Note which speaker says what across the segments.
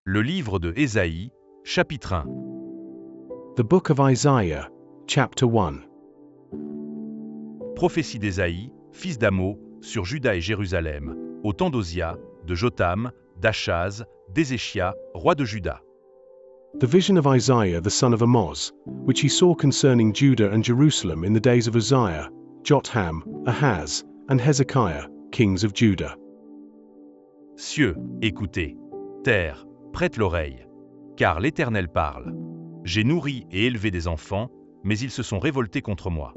Speaker 1: Le livre de Ésaïe, chapitre 1.
Speaker 2: The book of Isaiah, chapter 1.
Speaker 1: Prophétie d'Ésaïe, fils d'Amo, sur Juda et Jérusalem, au temps d'Osia, de Jotham, d'Achaz, d'Ézéchia, roi de Juda.
Speaker 2: The vision of Isaiah the son of Amoz, which he saw concerning Judah and Jerusalem in the days of Uzziah, Jotham, Ahaz, and Hezekiah, kings of Judah.
Speaker 1: Cieux, écoutez. Terre, prête l'oreille. Car l'Éternel parle. J'ai nourri et élevé des enfants, mais ils se sont révoltés contre moi.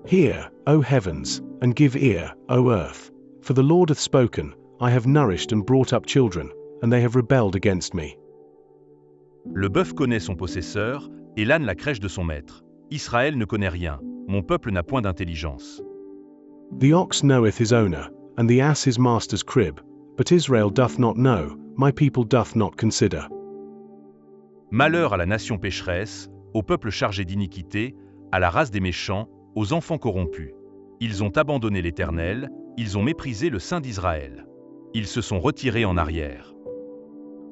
Speaker 2: Hear, O heavens, and give ear, O earth, for the Lord hath spoken, I have nourished and brought up children, and they have rebelled against me.
Speaker 1: Le bœuf connaît son possesseur, et l'âne la crèche de son maître. Israël ne connaît rien, mon peuple n'a point d'intelligence.
Speaker 2: The ox knoweth his owner, and the ass his master's crib, but Israel doth not know, my people doth not consider.
Speaker 1: Malheur à la nation pécheresse, au peuple chargé d'iniquité, à la race des méchants, aux enfants corrompus. Ils ont abandonné l'Éternel, ils ont méprisé le Saint d'Israël. Ils se sont retirés en arrière.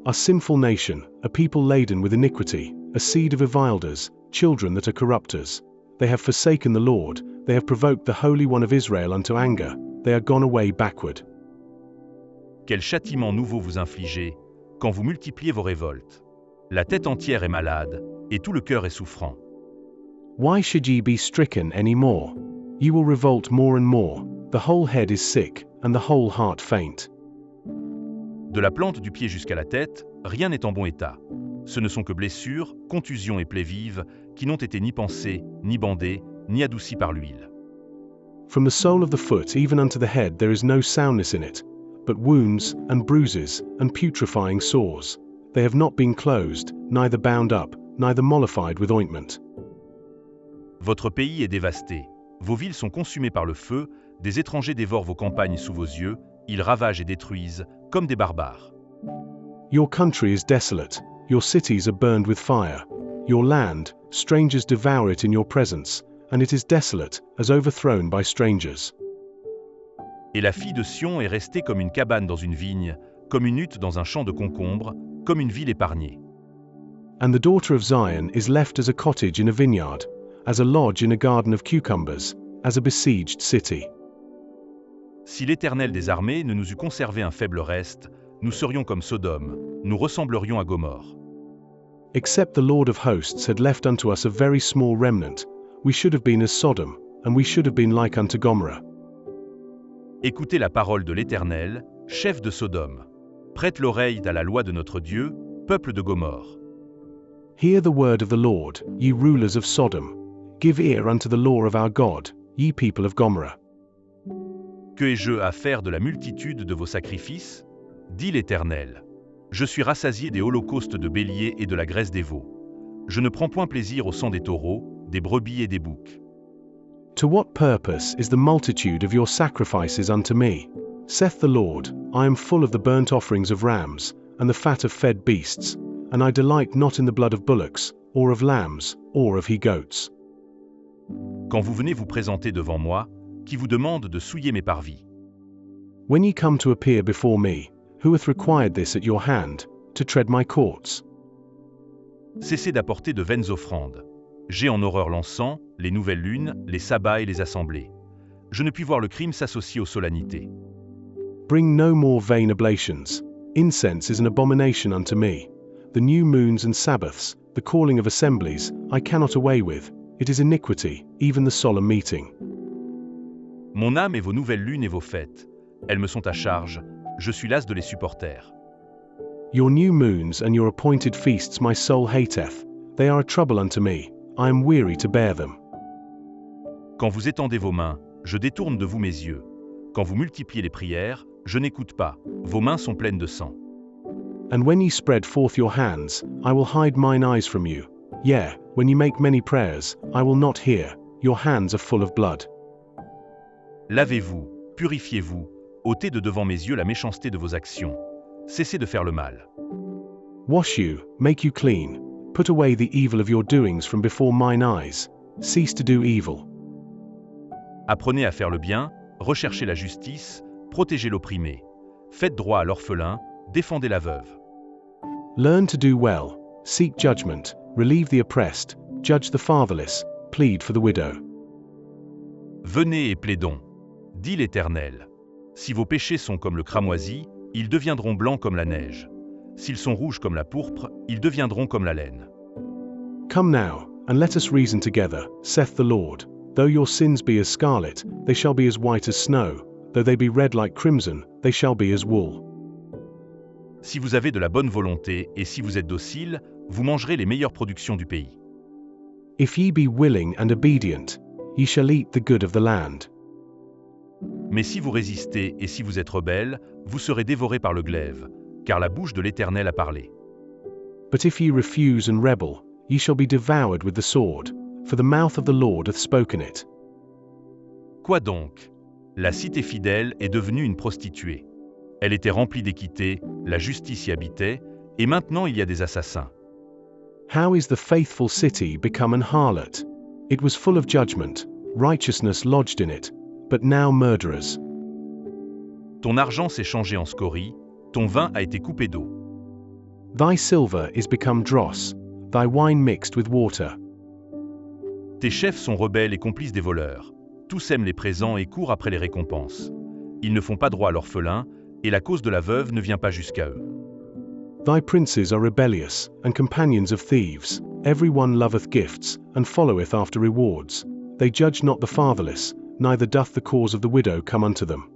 Speaker 2: A sinful nation, a people laden with iniquity, a seed of revileders, children that are corrupters. They have forsaken the Lord, they have provoked the Holy One of Israel unto anger, they are gone away backward.
Speaker 1: Quel châtiment nouveau vous infligez, quand vous multipliez vos révoltes. La tête entière est malade, et tout le cœur est souffrant.
Speaker 2: Why should ye be stricken any more? Ye will revolt more and more, the whole head is sick, and the whole heart faint.
Speaker 1: De la plante du pied jusqu'à la tête, rien n'est en bon état. Ce ne sont que blessures, contusions et plaies vives, qui n'ont été ni pansées, ni bandées, ni adoucies par l'huile.
Speaker 2: From the sole of the foot even unto the head there is no soundness in it, but wounds, and bruises, and putrefying sores. They have not been closed, neither bound up, neither mollified with ointment.
Speaker 1: Votre pays est dévasté. Vos villes sont consumées par le feu, des étrangers dévorent vos campagnes sous vos yeux, ils ravagent et détruisent, comme des barbares.
Speaker 2: Your country is desolate, your cities are burned with fire. Your land, strangers devour it in your presence, and it is desolate, as overthrown by strangers.
Speaker 1: Et la fille de Sion est restée comme une cabane dans une vigne, comme une hutte dans un champ de concombres, comme une ville épargnée.
Speaker 2: And the daughter of Zion is left as a cottage in a vineyard, as a lodge in a garden of cucumbers, as a besieged city.
Speaker 1: Si l'Éternel des armées ne nous eût conservé un faible reste, nous serions comme Sodome, nous ressemblerions à Gomorrhe.
Speaker 2: Except the Lord of hosts had left unto us a very small remnant, we should have been as Sodom, and we should have been like unto Gomorrah.
Speaker 1: Écoutez la parole de l'Éternel, chef de Sodome. Prête l'oreille à la loi de notre Dieu, peuple de Gomorrhe.
Speaker 2: Hear the word of the Lord, ye rulers of Sodom. Give ear unto the law of our God, ye people of Gomorrah.
Speaker 1: Que ai-je à faire de la multitude de vos sacrifices? Dit l'Éternel. Je suis rassasié des holocaustes de béliers et de la graisse des veaux. Je ne prends point plaisir au sang des taureaux, des brebis et des boucs.
Speaker 2: To what purpose is the multitude of your sacrifices unto me? Saith the Lord, I am full of the burnt offerings of rams, and the fat of fed beasts, and I delight not in the blood of bullocks, or of lambs, or of he-goats.
Speaker 1: Quand vous venez vous présenter devant moi, qui vous demande de souiller mes parvis.
Speaker 2: When ye come to appear before me, who hath required this at your hand, to tread my courts?
Speaker 1: Cessez d'apporter de vaines offrandes. J'ai en horreur l'encens, les nouvelles lunes, les sabbats et les assemblées. Je ne puis voir le crime s'associer aux solennités.
Speaker 2: Bring no more vain oblations. Incense is an abomination unto me. The new moons and Sabbaths, the calling of assemblies, I cannot away with. It is iniquity, even the solemn meeting.
Speaker 1: Mon âme et vos nouvelles lunes et vos fêtes. Elles me sont à charge, je suis las de les supporter.
Speaker 2: Your new moons and your appointed feasts my soul hateth. They are a trouble unto me. I am weary to bear them.
Speaker 1: Quand vous étendez vos mains, je détourne de vous mes yeux. Quand vous multipliez les prières, je n'écoute pas. Vos mains sont pleines de sang.
Speaker 2: And when ye spread forth your hands, I will hide mine eyes from you. Yea, when ye make many prayers, I will not hear. Your hands are full of blood.
Speaker 1: Lavez-vous, purifiez-vous, ôtez de devant mes yeux la méchanceté de vos actions. Cessez de faire le mal.
Speaker 2: Wash you, make you clean. Put away the evil of your doings from before mine eyes. Cease to do evil.
Speaker 1: Apprenez à faire le bien, recherchez la justice, protégez l'opprimé. Faites droit à l'orphelin, défendez la veuve.
Speaker 2: Learn to do well, seek judgment, relieve the oppressed, judge the fatherless, plead for the widow.
Speaker 1: Venez et plaidons, dit l'Éternel. Si vos péchés sont comme le cramoisi, ils deviendront blancs comme la neige. S'ils sont rouges comme la pourpre, ils deviendront comme la laine.
Speaker 2: Come now, and let us reason together, saith the Lord. Though your sins be as scarlet, they shall be as white as snow. Though they be red like crimson, they shall be as wool.
Speaker 1: Si vous avez de la bonne volonté et si vous êtes docile, vous mangerez les meilleures productions du pays.
Speaker 2: If ye be willing and obedient, ye shall eat the good of the land.
Speaker 1: Mais si vous résistez et si vous êtes rebelles, vous serez dévorés par le glaive, car la bouche de l'Éternel a parlé.
Speaker 2: But if ye refuse and rebel, ye shall be devoured with the sword, for the mouth of the Lord hath spoken it.
Speaker 1: Quoi donc? La cité fidèle est devenue une prostituée. Elle était remplie d'équité, la justice y habitait, et maintenant il y a des assassins.
Speaker 2: How is the faithful city become an harlot? It was full of judgment, righteousness lodged in it, but now murderers.
Speaker 1: Ton argent s'est changé en scorie, ton vin a été coupé d'eau.
Speaker 2: Thy silver is become dross, thy wine mixed with water.
Speaker 1: Tes chefs sont rebelles et complices des voleurs. Tous aiment les présents et courent après les récompenses. Ils ne font pas droit à l'orphelin, et la cause de la veuve ne vient pas jusqu'à eux.
Speaker 2: Thy princes are rebellious, and companions of thieves. Every one loveth gifts, and followeth after rewards. They judge not the fatherless, neither doth the cause of the widow come unto them.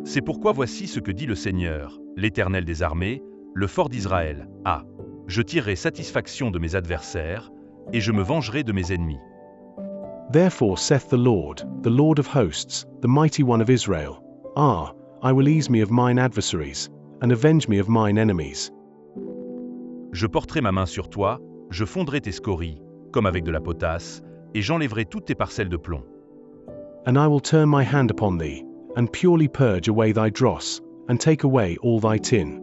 Speaker 1: C'est pourquoi voici ce que dit le Seigneur, l'Éternel des armées, le fort d'Israël. Ah, je tirerai satisfaction de mes adversaires, et je me vengerai de mes ennemis.
Speaker 2: Therefore saith the Lord of hosts, the mighty one of Israel, Ah, I will ease me of mine adversaries, and avenge me of mine enemies.
Speaker 1: Je porterai ma main sur toi, je fondrai tes scories, comme avec de la potasse, et j'enlèverai toutes tes parcelles de plomb.
Speaker 2: And I will turn my hand upon thee, and purely purge away thy dross, and take away all thy tin.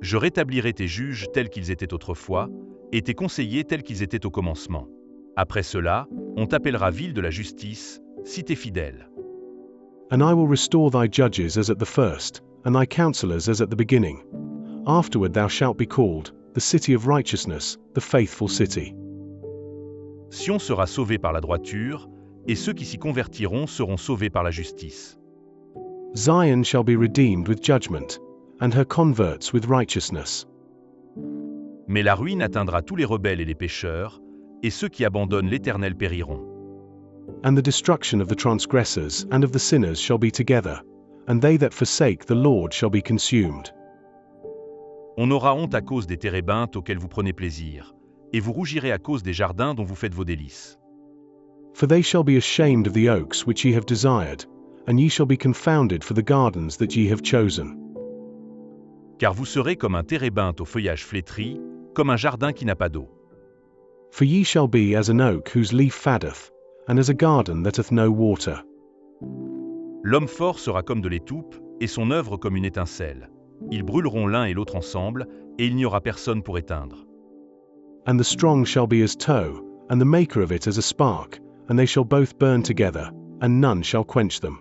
Speaker 1: Je rétablirai tes juges tels qu'ils étaient autrefois, et tes conseillers tels qu'ils étaient au commencement. Après cela, on t'appellera ville de la justice, cité fidèle.
Speaker 2: And I will restore thy judges as at the first, and thy counselors as at the beginning. Afterward thou shalt be called, the city of righteousness, the faithful city.
Speaker 1: Sion sera sauvé par la droiture, et ceux qui s'y convertiront seront sauvés par la justice.
Speaker 2: Zion shall be redeemed with judgment, and her converts with righteousness.
Speaker 1: Mais la ruine atteindra tous les rebelles et les pécheurs, et ceux qui abandonnent l'Éternel périront.
Speaker 2: And the destruction of the transgressors and of the sinners shall be together, and they that forsake the Lord shall be consumed.
Speaker 1: On aura honte à cause des térébintes auxquelles vous prenez plaisir, et vous rougirez à cause des jardins dont vous faites vos délices.
Speaker 2: For they shall be ashamed of the oaks which ye have desired, and ye shall be confounded for the gardens that ye have chosen.
Speaker 1: Car vous serez comme un térébinthe au feuillage flétri, comme un jardin qui n'a pas d'eau.
Speaker 2: For ye shall be as an oak whose leaf faddeth, and as a garden that hath no water.
Speaker 1: L'homme fort sera comme de l'étoupe, et son œuvre comme une étincelle. Ils brûleront l'un et l'autre ensemble, et il n'y aura personne pour éteindre.
Speaker 2: And the strong shall be as tow, and the maker of it as a spark, and they shall both burn together, and none shall quench them.